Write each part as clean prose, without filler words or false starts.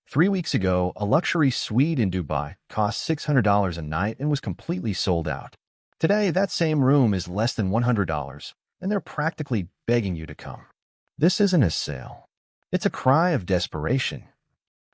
3 weeks ago, a luxury suite in Dubai cost $600 a night and was completely sold out. Today, that same room is less than $100, and they're practically begging you to come. This isn't a sale. It's a cry of desperation.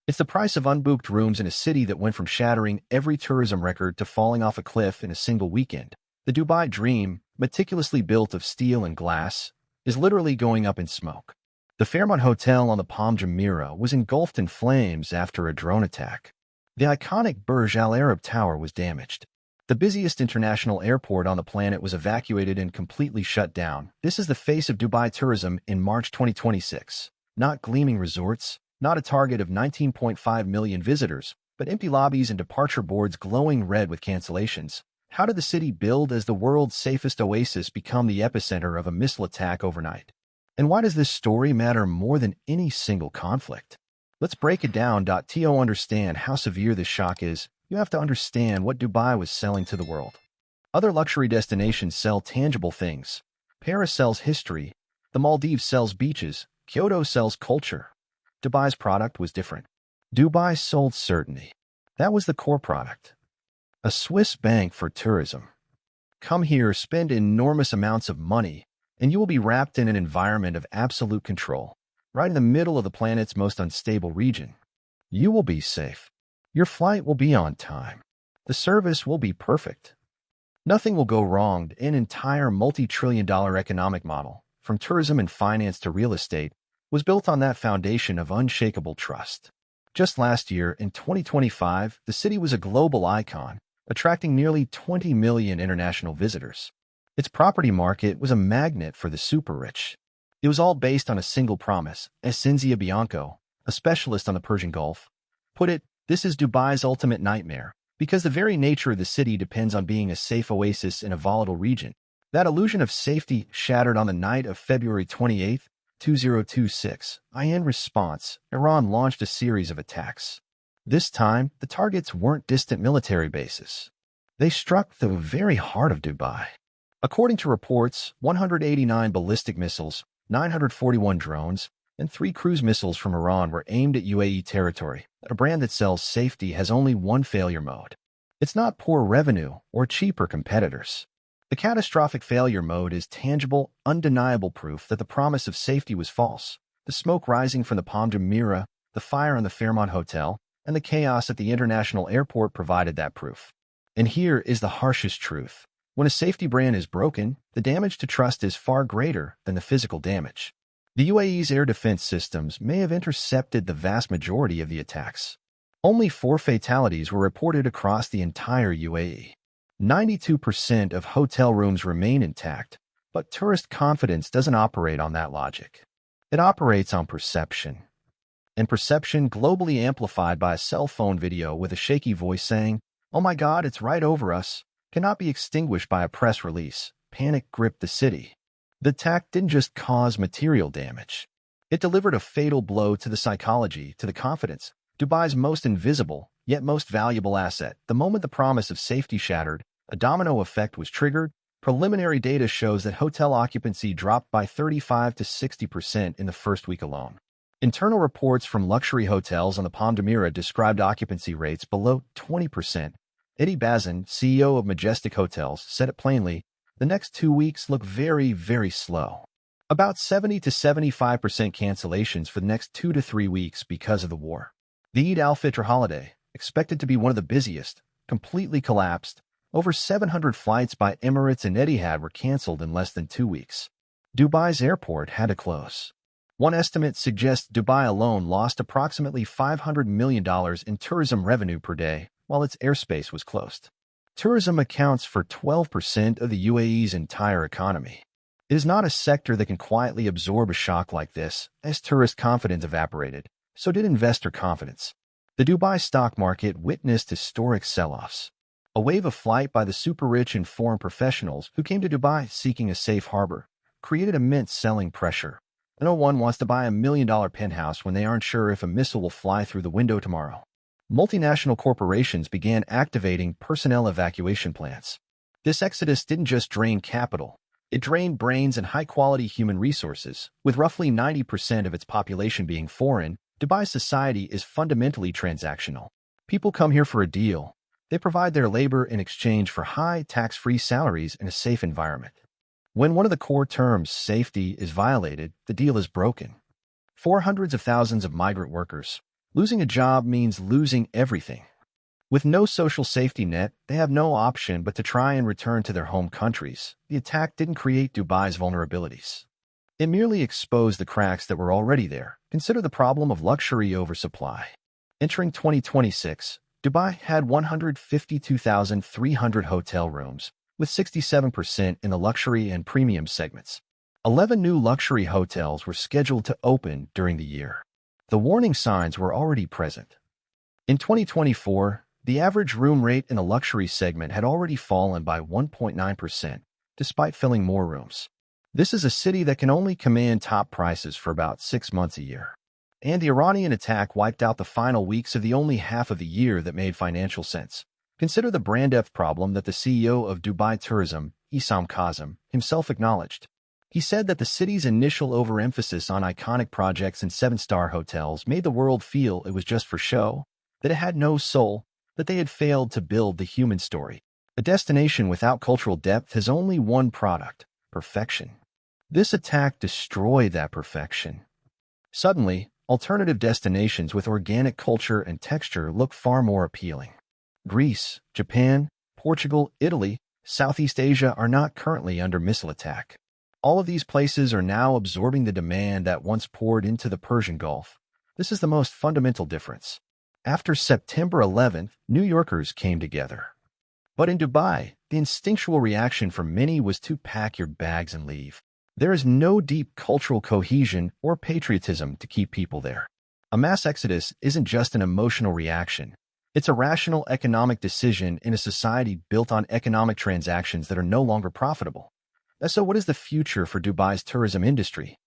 It's the price of unbooked rooms in a city that went from shattering every tourism record to falling off a cliff in a single weekend. The Dubai dream, meticulously built of steel and glass, is literally going up in smoke. The Fairmont Hotel on the Palm Jumeirah was engulfed in flames after a drone attack. The iconic Burj Al Arab Tower was damaged. The busiest international airport on the planet was evacuated and completely shut down. This is the face of Dubai tourism in March 2026. Not gleaming resorts, not a target of 19.5 million visitors, but empty lobbies and departure boards glowing red with cancellations. How did the city built as the world's safest oasis become the epicenter of a missile attack overnight? And why does this story matter more than any single conflict? Let's break it down. To understand how severe this shock is, you have to understand what Dubai was selling to the world. Other luxury destinations sell tangible things. Paris sells history. The Maldives sells beaches. Kyoto sells culture. Dubai's product was different. Dubai sold certainty. That was the core product. A Swiss bank for tourism. Come here, spend enormous amounts of money, and you will be wrapped in an environment of absolute control, right in the middle of the planet's most unstable region. You will be safe. Your flight will be on time. The service will be perfect. Nothing will go wrong. An entire multi-trillion-dollar economic model, from tourism and finance to real estate, was built on that foundation of unshakable trust. Just last year, in 2025, the city was a global icon, attracting nearly 20 million international visitors. Its property market was a magnet for the super-rich. It was all based on a single promise, as Cinzia Bianco, a specialist on the Persian Gulf, put it. This is Dubai's ultimate nightmare, because the very nature of the city depends on being a safe oasis in a volatile region. That illusion of safety shattered on the night of February 28, 2026. In response, Iran launched a series of attacks. This time, the targets weren't distant military bases. They struck the very heart of Dubai. According to reports, 189 ballistic missiles, 941 drones, and 3 cruise missiles from Iran were aimed at UAE territory. A brand that sells safety has only one failure mode. It's not poor revenue or cheaper competitors. The catastrophic failure mode is tangible, undeniable proof that the promise of safety was false. The smoke rising from the Palm Jumeirah, the fire on the Fairmont Hotel, and the chaos at the international airport provided that proof. And here is the harshest truth. When a safety brand is broken, the damage to trust is far greater than the physical damage. The UAE's air defense systems may have intercepted the vast majority of the attacks. Only 4 fatalities were reported across the entire UAE. 92% of hotel rooms remain intact, but tourist confidence doesn't operate on that logic. It operates on perception. And perception, globally amplified by a cell phone video with a shaky voice saying, "Oh my God, it's right over us," cannot be extinguished by a press release. Panic gripped the city. The attack didn't just cause material damage. It delivered a fatal blow to the psychology, to the confidence, Dubai's most invisible, yet most valuable asset. The moment the promise of safety shattered, a domino effect was triggered. Preliminary data shows that hotel occupancy dropped by 35 to 60% in the first week alone. Internal reports from luxury hotels on the Palm Jumeirah described occupancy rates below 20%. Eddie Bazin, CEO of Majestic Hotels, said it plainly, "The next 2 weeks look very, very slow. About 70 to 75% cancellations for the next 2 to 3 weeks because of the war." The Eid al-Fitr holiday, expected to be one of the busiest, completely collapsed. Over 700 flights by Emirates and Etihad were canceled in less than 2 weeks. Dubai's airport had to close. One estimate suggests Dubai alone lost approximately $500 million in tourism revenue per day while its airspace was closed. Tourism accounts for 12% of the UAE's entire economy. It is not a sector that can quietly absorb a shock like this. As tourist confidence evaporated, so did investor confidence. The Dubai stock market witnessed historic sell-offs. A wave of flight by the super-rich and foreign professionals who came to Dubai seeking a safe harbor created immense selling pressure. No one wants to buy $1 million penthouse when they aren't sure if a missile will fly through the window tomorrow. Multinational corporations began activating personnel evacuation plans. This exodus didn't just drain capital, it drained brains and high-quality human resources. With roughly 90% of its population being foreign, Dubai's society is fundamentally transactional. People come here for a deal. They provide their labor in exchange for high, tax-free salaries and a safe environment. When one of the core terms, safety, is violated, the deal is broken. For hundreds of thousands of migrant workers, losing a job means losing everything. With no social safety net, they have no option but to try and return to their home countries. The attack didn't create Dubai's vulnerabilities. It merely exposed the cracks that were already there. Consider the problem of luxury oversupply. Entering 2026, Dubai had 152,300 hotel rooms, with 67% in the luxury and premium segments. 11 new luxury hotels were scheduled to open during the year. The warning signs were already present. In 2024, the average room rate in the luxury segment had already fallen by 1.9%, despite filling more rooms. This is a city that can only command top prices for about 6 months a year. And the Iranian attack wiped out the final weeks of the only half of the year that made financial sense. Consider the brand depth problem that the CEO of Dubai Tourism, Issam Kazem, himself acknowledged. He said that the city's initial overemphasis on iconic projects and 7-star hotels made the world feel it was just for show, that it had no soul, that they had failed to build the human story. A destination without cultural depth has only one product: perfection. This attack destroyed that perfection. Suddenly, alternative destinations with organic culture and texture look far more appealing. Greece, Japan, Portugal, Italy, Southeast Asia are not currently under missile attack. All of these places are now absorbing the demand that once poured into the Persian Gulf. This is the most fundamental difference. After September 11th, New Yorkers came together. But in Dubai, the instinctual reaction for many was to pack your bags and leave. There is no deep cultural cohesion or patriotism to keep people there. A mass exodus isn't just an emotional reaction. It's a rational economic decision in a society built on economic transactions that are no longer profitable. So what is the future for Dubai's tourism industry?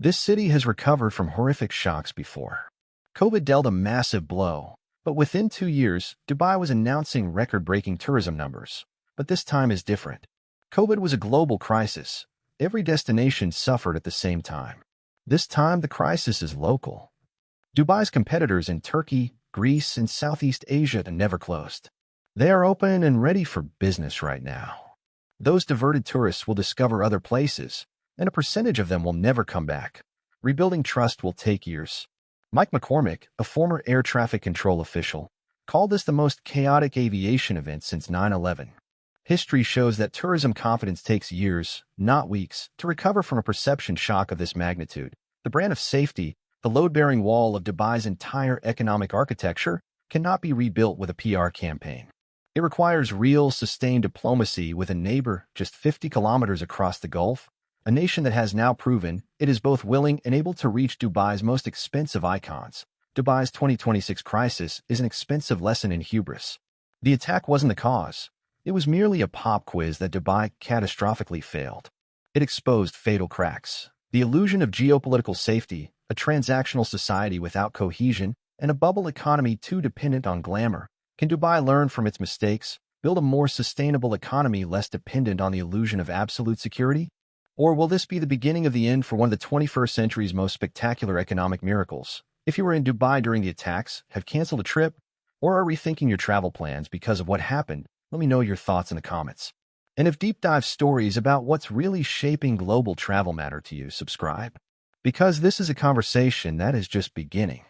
This city has recovered from horrific shocks before. COVID dealt a massive blow, but within 2 years, Dubai was announcing record-breaking tourism numbers. But this time is different. COVID was a global crisis. Every destination suffered at the same time. This time, the crisis is local. Dubai's competitors in Turkey, Greece, and Southeast Asia are never closed. They are open and ready for business right now. Those diverted tourists will discover other places, and a percentage of them will never come back. Rebuilding trust will take years. Mike McCormick, a former air traffic control official, called this the most chaotic aviation event since 9/11. History shows that tourism confidence takes years, not weeks, to recover from a perception shock of this magnitude. The brand of safety, the load-bearing wall of Dubai's entire economic architecture, cannot be rebuilt with a PR campaign. It requires real, sustained diplomacy with a neighbor just 50 kilometers across the Gulf, a nation that has now proven it is both willing and able to reach Dubai's most expensive icons. Dubai's 2026 crisis is an expensive lesson in hubris. The attack wasn't the cause. It was merely a pop quiz that Dubai catastrophically failed. It exposed fatal cracks: the illusion of geopolitical safety, a transactional society without cohesion, and a bubble economy too dependent on glamour. Can Dubai learn from its mistakes, build a more sustainable economy less dependent on the illusion of absolute security? Or will this be the beginning of the end for one of the 21st century's most spectacular economic miracles? If you were in Dubai during the attacks, have canceled a trip, or are rethinking your travel plans because of what happened, let me know your thoughts in the comments. And if deep dive stories about what's really shaping global travel matter to you, subscribe. Because this is a conversation that is just beginning.